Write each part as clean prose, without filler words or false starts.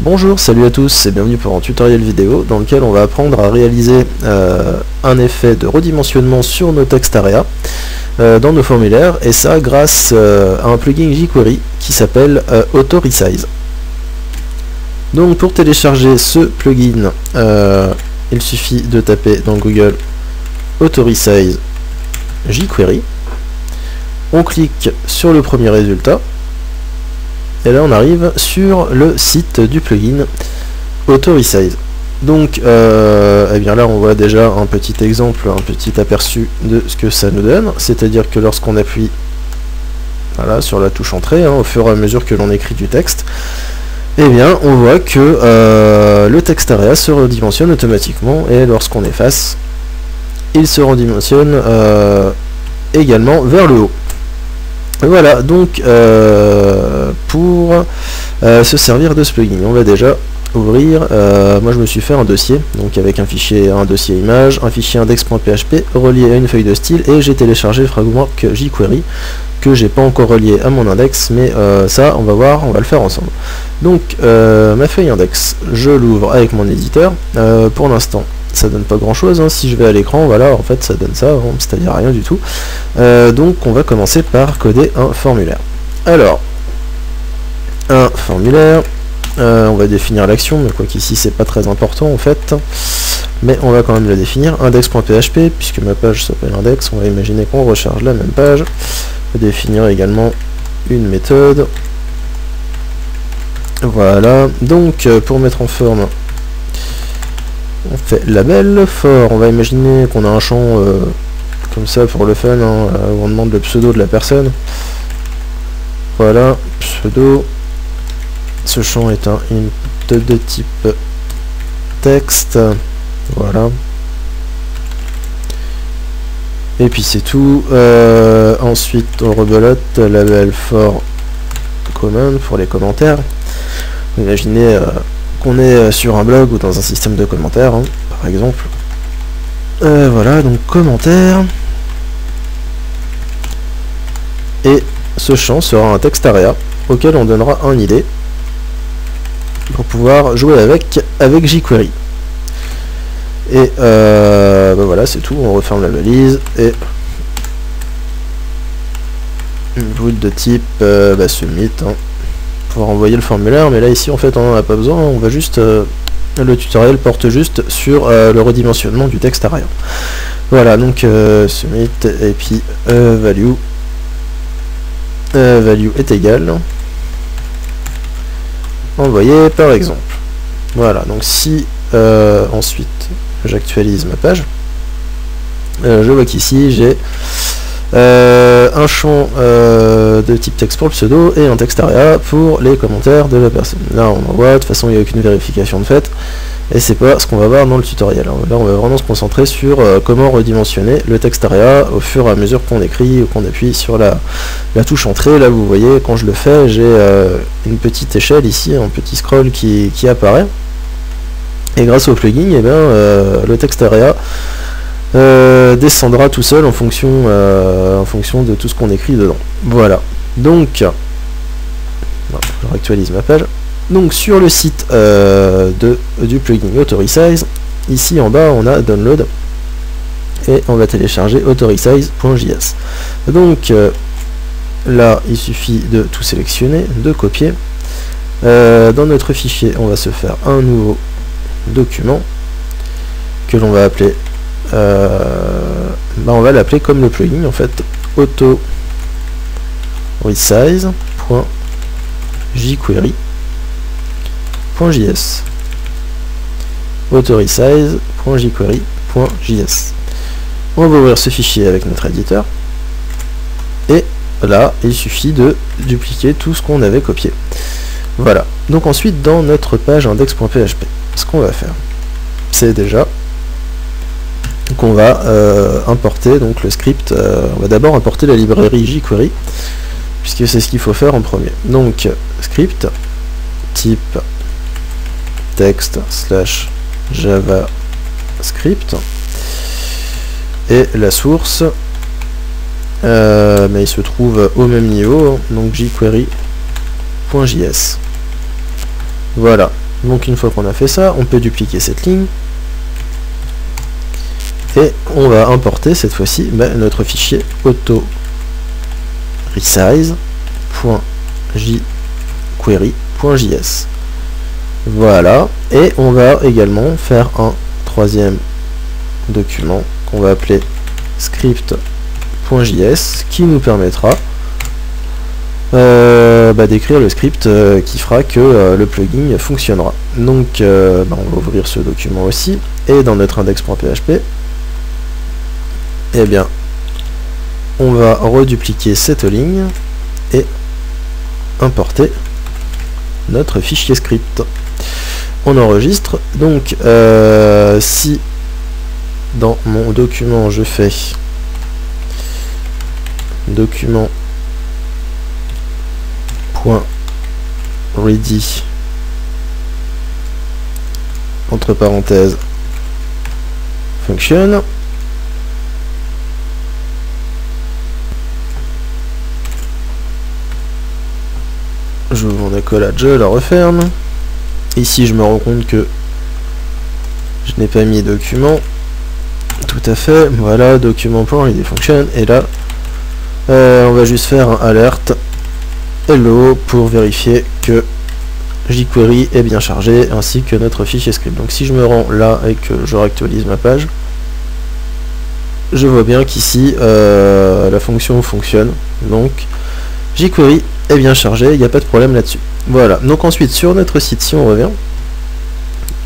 Bonjour, salut à tous et bienvenue pour un tutoriel vidéo dans lequel on va apprendre à réaliser un effet de redimensionnement sur nos text area dans nos formulaires, et ça grâce à un plugin jQuery qui s'appelle Auto Resize. Donc pour télécharger ce plugin, il suffit de taper dans Google Auto Resize jQuery, on clique sur le premier résultat, et là on arrive sur le site du plugin Auto Resize. Donc eh bien là on voit déjà un petit exemple, un petit aperçu de ce que ça nous donne, c'est-à-dire que lorsqu'on appuie voilà, sur la touche entrée, au fur et à mesure que l'on écrit du texte, eh bien on voit que le text area se redimensionne automatiquement, et lorsqu'on efface, il se redimensionne également vers le haut. Voilà, donc pour se servir de ce plugin, on va déjà ouvrir, moi je me suis fait un dossier, donc avec un dossier image, un fichier index.php relié à une feuille de style, et j'ai téléchargé le framework jQuery que j'ai pas encore relié à mon index, mais ça on va voir, on va le faire ensemble. Donc ma feuille index, je l'ouvre avec mon éditeur. Pour l'instant ça donne pas grand chose, si je vais à l'écran, voilà, en fait ça donne ça, c'est-à-dire rien du tout. Donc on va commencer par coder un formulaire. Alors, un formulaire, on va définir l'action, mais quoi qu'ici c'est pas très important en fait, mais on va quand même le définir, index.php, puisque ma page s'appelle index, on va imaginer qu'on recharge la même page. On va définir également une méthode. Voilà, donc pour mettre en forme, on fait label for, on va imaginer qu'on a un champ comme ça pour le fun, où on demande le pseudo de la personne. Voilà, pseudo. Ce champ est un int de type texte. Voilà. Et puis c'est tout. Ensuite on rebelote label for comment pour les commentaires. Imaginez qu'on est sur un blog ou dans un système de commentaires, par exemple. Voilà, donc commentaire. Et ce champ sera un text area auquel on donnera un ID pour pouvoir jouer avec jQuery. Et voilà, c'est tout, on referme la balise, et une boot de type submit, pour envoyer le formulaire, mais là ici en fait on n'en a pas besoin, on va juste le tutoriel porte juste sur le redimensionnement du texte area. Voilà, donc submit, et puis value est égal envoyé par exemple. Voilà, donc si ensuite j'actualise ma page, je vois qu'ici j'ai un champ de type texte pour le pseudo et un text area pour les commentaires de la personne. Là on envoie, de toute façon il n'y a aucune vérification de fait, et c'est pas ce qu'on va voir dans le tutoriel. Là on va vraiment se concentrer sur comment redimensionner le text area au fur et à mesure qu'on écrit ou qu'on appuie sur la touche entrée. Là vous voyez, quand je le fais, j'ai une petite échelle ici, un petit scroll qui apparaît, et grâce au plugin, le text area descendra tout seul en fonction de tout ce qu'on écrit dedans. Voilà, donc je réactualise ma page. Donc sur le site du plugin Auto Resize, ici en bas on a download, et on va télécharger autoresize.js. Donc là il suffit de tout sélectionner, de copier. Dans notre fichier on va se faire un nouveau document que l'on va appeler on va l'appeler comme le plugin en fait, auto resize.jquery.js, auto resize.jquery.js. On va ouvrir ce fichier avec notre éditeur, et là il suffit de dupliquer tout ce qu'on avait copié. Voilà, donc ensuite dans notre page index.php, ce qu'on va faire, c'est déjà qu'on va importer donc le script. On va d'abord importer la librairie jQuery, puisque c'est ce qu'il faut faire en premier. Donc script type text / javascript, et la source mais il se trouve au même niveau, donc jQuery.js. Voilà, Donc une fois qu'on a fait ça, on peut dupliquer cette ligne. Et on va importer cette fois-ci notre fichier auto-resize.jQuery.js. Voilà, et on va également faire un troisième document qu'on va appeler script.js qui nous permettra d'écrire le script qui fera que le plugin fonctionnera. Donc on va ouvrir ce document aussi, et dans notre index.php, eh bien on va redupliquer cette ligne et importer notre fichier script. On enregistre. Donc si dans mon document je fais document.ready entre parenthèses function, j'ouvre mon accolade, je la referme. Ici je me rends compte que je n'ai pas mis document, tout à fait, voilà, document.ready function, et là on va juste faire un alerte hello pour vérifier que jQuery est bien chargé ainsi que notre fichier script. Donc si je me rends là et que je réactualise ma page, je vois bien qu'ici la fonction fonctionne, donc jQuery est bien chargé, il n'y a pas de problème là-dessus. Voilà, donc ensuite sur notre site, si on revient,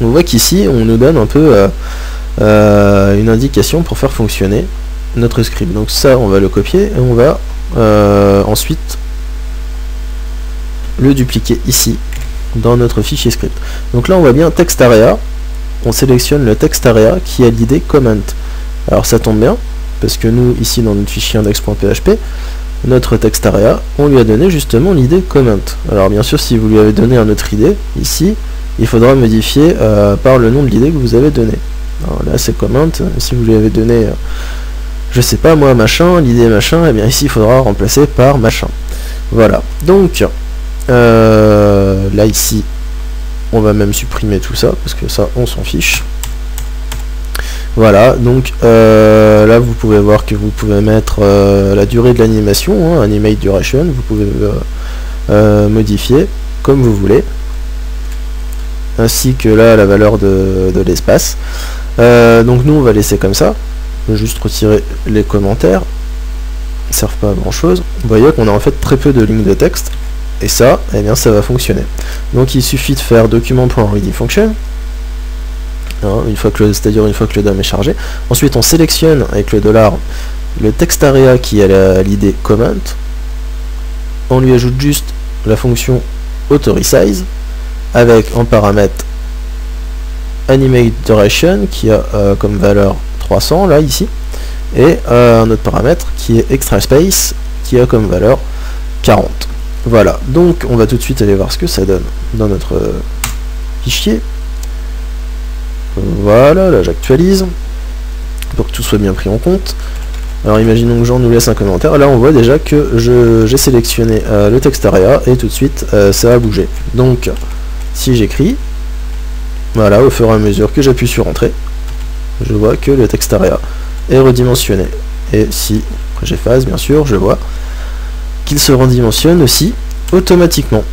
on voit qu'ici on nous donne un peu une indication pour faire fonctionner notre script. Donc ça on va le copier et on va ensuite le dupliquer ici dans notre fichier script. Donc là on voit bien text area, on sélectionne le text area qui a l'id comment. Alors ça tombe bien parce que nous ici dans notre fichier index.php, notre text area, on lui a donné justement l'id comment. Alors bien sûr si vous lui avez donné un autre id ici, il faudra modifier par le nom de l'id que vous avez donné. Alors là c'est comment, si vous lui avez donné je sais pas moi machin, l'id machin, et bien ici il faudra remplacer par machin. Voilà, donc là ici on va même supprimer tout ça parce que ça on s'en fiche. Voilà, donc là vous pouvez voir que vous pouvez mettre la durée de l'animation, animate duration, vous pouvez modifier comme vous voulez, ainsi que là la valeur de l'espace. Donc nous on va laisser comme ça, juste retirer les commentaires, ils ne servent pas à grand chose. Vous voyez qu'on a en fait très peu de lignes de texte, et ça, eh bien ça va fonctionner. Donc il suffit de faire document.ready function, c'est-à-dire une fois que le DOM est chargé. Ensuite on sélectionne avec le $, le text area qui a l'id comment, on lui ajoute juste la fonction auto-resize avec en paramètre animate duration qui a comme valeur 300 là ici, et un autre paramètre qui est extra space qui a comme valeur 40. Voilà, donc on va tout de suite aller voir ce que ça donne dans notre fichier. Voilà, là j'actualise pour que tout soit bien pris en compte. Alors imaginons que Jean nous laisse un commentaire. Là on voit déjà que j'ai sélectionné le text area et tout de suite ça a bougé. Donc si j'écris, voilà, au fur et à mesure que j'appuie sur entrée, je vois que le text area est redimensionné. Et si j'efface bien sûr, je vois qu'il se redimensionne aussi automatiquement.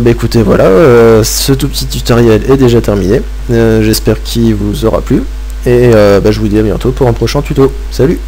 Écoutez, voilà, ce tout petit tutoriel est déjà terminé. J'espère qu'il vous aura plu. Et je vous dis à bientôt pour un prochain tuto. Salut!